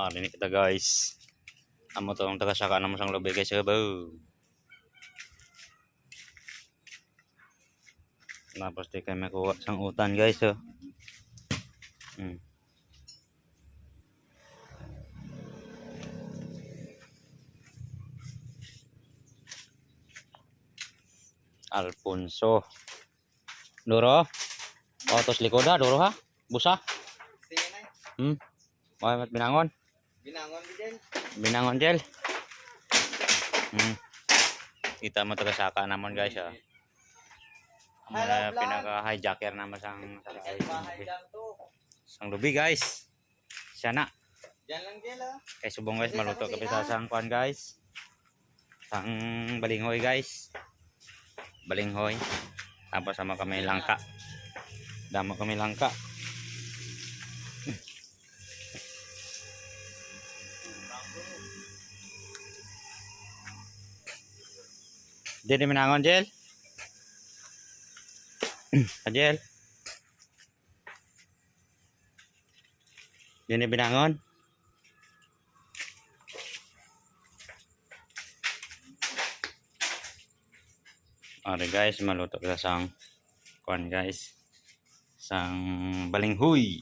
Ini kita guys. Amo tong taga saka namo sang lobe guys sabaw. Tapos di kami kuha sang utan guys oh. Alfonso. Doro. Oh, tos likoda doro ha. Busa. Wah, mat binangon. Binangon gel. Kita mo taga saka namon guys ah. Mga pinaka-hijacker naman sang lubi guys. Sana. Diyan lang gel ah. Kay subong guys maluto kami sa sang kuan guys. Sang balinghoy guys. Balinghoy. Tapos sama kami langka. Damo kami langka. Jadi menangon Jel. Jel. Ini binangon. Oke guys, maluto sa sang kuan guys. Sang balinghoy.